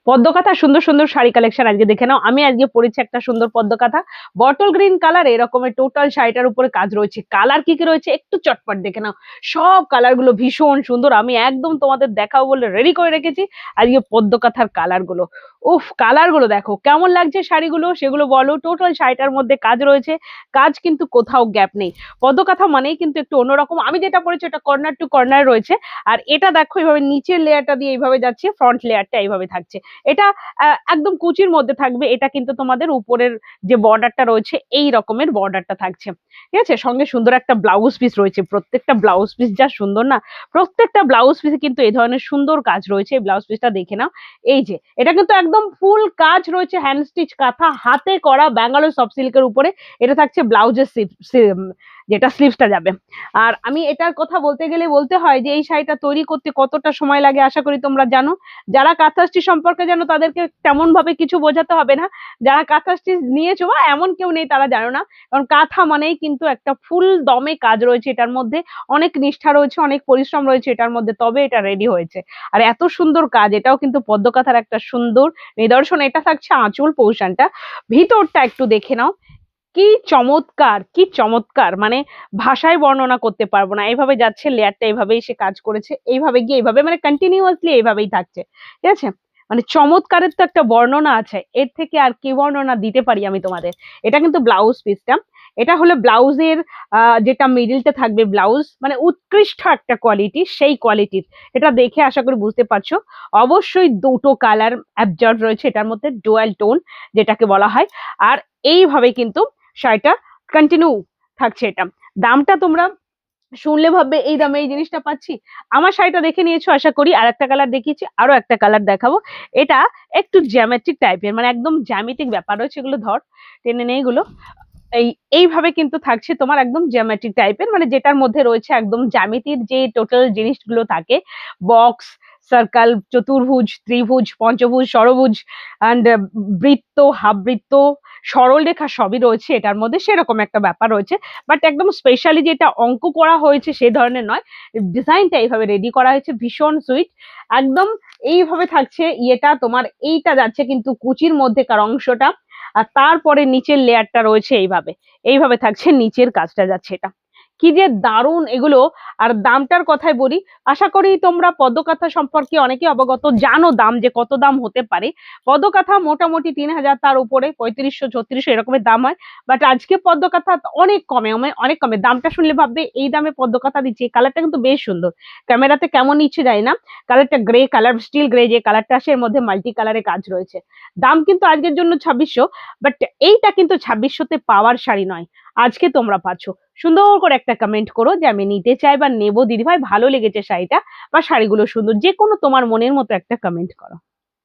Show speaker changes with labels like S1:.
S1: পদ্মকাথা সুন্দর সুন্দর শাড়ি কালেকশন আজকে দেখে নাও। আমি আজকে পরেছি একটা সুন্দর পদ্মকাথা বটল গ্রিন কালার, এরকমের টোটাল শাড়িটার উপরে কাজ রয়েছে। কালার কি কি রয়েছে একটু চটপট দেখে নাও। সব কালার গুলো ভীষণ সুন্দর, আমি একদম তোমাদের দেখাবো বলে রেডি করে রেখেছি আজকে পদ্মকাথার কালার গুলো। উফ, কালার গুলো দেখো কেমন লাগছে শাড়িগুলো, সেগুলো বলো। টোটাল শাড়িটার মধ্যে কাজ রয়েছে, কাজ কিন্তু কোথাও গ্যাপ নেই। পদ্মকাথা মানেই কিন্তু একটু অন্যরকম। আমি যেটা পরেছি ওটা কর্নার টু কর্নার রয়েছে, আর এটা দেখো এইভাবে নিচের লেয়ারটা দিয়ে এইভাবে যাচ্ছে, ফ্রন্ট লেয়ারটা এইভাবে থাকছে। এটা একদম কুচির মধ্যে থাকবে। এটা কিন্তু তোমাদের উপরের যে বর্ডারটা রয়েছে এই রকমের বর্ডারটা থাকছে, ঠিক আছে। সঙ্গে সুন্দর একটা ব্লাউজ পিস রয়েছে, প্রত্যেকটা ব্লাউজ পিস যা সুন্দর না, প্রত্যেকটা ব্লাউজ পিসে কিন্তু এই ধরনের সুন্দর কাজ রয়েছে। এই ব্লাউজ পিসটা দেখে নাও, এই যে এটা কিন্তু একদম ফুল কাজ রয়েছে, হ্যান্ড স্টিচ কাঁথা হাতে করা ব্যাঙ্গালোর সফট সিল্কের উপরে। এটা থাকছে ব্লাউজের যেটা স্লিভসটা যাবে। আর আমি এটার কথা বলতে গেলে বলতে হয় যে এই শাড়িটা তৈরি করতে কতটা সময় লাগে আশা করি তোমরা জানো। যারা কাঁথা স্টিচ সম্পর্কে জানো তাদেরকে তেমন ভাবে কিছু বোঝাতে হবে না। যারা কাঁথা স্টিচ নিয়েছো বা এমন কেউ নেই তারা জানো না, কারণ কাঁথা মানেই কিন্তু একটা ফুল দমে কাজ রয়েছে এটার মধ্যে। অনেক নিষ্ঠা রয়েছে, অনেক পরিশ্রম রয়েছে এটার মধ্যে, তবে এটা রেডি হয়েছে। আর এত সুন্দর কাজ, এটাও কিন্তু পদ্মকাথার একটা সুন্দর নিদর্শন। এটা থাকছে আঁচল পোর্শনটা, ভিতরটা একটু দেখে নাও। কি চমৎকার, কি চমৎকার, মানে ভাষায় বর্ণনা করতে পারবো না। এইভাবে যাচ্ছে লেয়ারটা, এইভাবেই সে কাজ করেছে, এইভাবে গিয়ে এইভাবে, মানে কন্টিনিউয়াসলি এইভাবেই থাকছে, ঠিক আছে। মানে চমৎকারের তো একটা বর্ণনা আছে, এর থেকে আর কি বর্ণনা দিতে পারি আমি তোমাদের। এটা কিন্তু ব্লাউজ পিসটা, এটা হলো ব্লাউজের যেটা মিডিলটা থাকবে ব্লাউজ, মানে উৎকৃষ্ট একটা কোয়ালিটি, সেই কোয়ালিটির। এটা দেখে আশা করি বুঝতে পারছো। অবশ্যই দুটো কালার অ্যাবজর্ব রয়েছে এটার মধ্যে, ডুয়াল টোন যেটাকে বলা হয়। আর এইভাবে কিন্তু শাড়িটা কন্টিনিউ থাকছে। এটা দামটা তোমরা শুনলে ভাববে এই দামে এই জিনিসটা পাচ্ছি। আমার শাড়িটা দেখে নিয়েছো আশা করি, আর একটা কালার দেখিয়েছি, আরো একটা কালার দেখাবো। এটা একটু জ্যামেট্রিক টাইপের, মানে একদম জ্যামিতিক ব্যাপার রয়েছে। এগুলো ধর, টেনে নেই এগুলো। এইভাবে কিন্তু থাকছে তোমার একদম জ্যামেট্রিক টাইপের, মানে যেটার মধ্যে রয়েছে একদম জ্যামিতির যে টোটাল জিনিসগুলো থাকে, বক্স, সার্কেল, চতুর্ভুজ, ত্রিভুজ, পঞ্চভুজ, ষড়ভুজ অ্যান্ড বৃত্ত, হাফ বৃত্ত, সরল রেখা সবই রয়েছে এটার মধ্যে, সেরকম একটা ব্যাপার রয়েছে। বাট একদম স্পেশালি যেটা অঙ্ক করা হয়েছে সে ধরনের নয়, ডিজাইনটা এইভাবে রেডি করা হয়েছে, ভীষণ সুইট একদম। এইভাবে থাকছে ইয়েটা তোমার, এইটা যাচ্ছে কিন্তু কুচির মধ্যেকার অংশটা, আর তারপরে নিচের লেয়ারটা রয়েছে এইভাবে, এইভাবে থাকছে নিচের কাজটা যাচ্ছে। এটা কি যে দারুণ এগুলো। আর দামটার কথাই বলি, আশা করি তোমরা পদ্মকাথা সম্পর্কে অনেকে অবগত, জানো দাম যে কত দাম হতে পারে। পদ্মকাথা মোটামুটি 3000, তার উপরে 3500 3600 এরকমের দাম হয়। বাট আজকে পদ্মকাথা অনেক কমে, অনেক কমে। দামটা শুনলে ভাববে এই দামে পদ্মকাথা দিচ্ছে। কালারটা কিন্তু বেশ সুন্দর, ক্যামেরাতে কেমন নিচ্ছে জানি না। কালারটা গ্রে কালার, স্টিল গ্রে যে কালারটা আসে, এর মধ্যে মাল্টি কালারে কাজ রয়েছে। দাম কিন্তু আজকের জন্য 2600, বাট এইটা কিন্তু 2600-তে পাওয়ার শাড়ি নয়। আজকে তোমরা পাচ্ছ। সুন্দর করে একটা কমেন্ট করো যে আমি নিতে চাই বা নেবো দিদিভাই, ভালো লেগেছে শাড়িটা বা শাড়িগুলো সুন্দর, যে কোনো তোমার মনের মতো একটা কমেন্ট করো।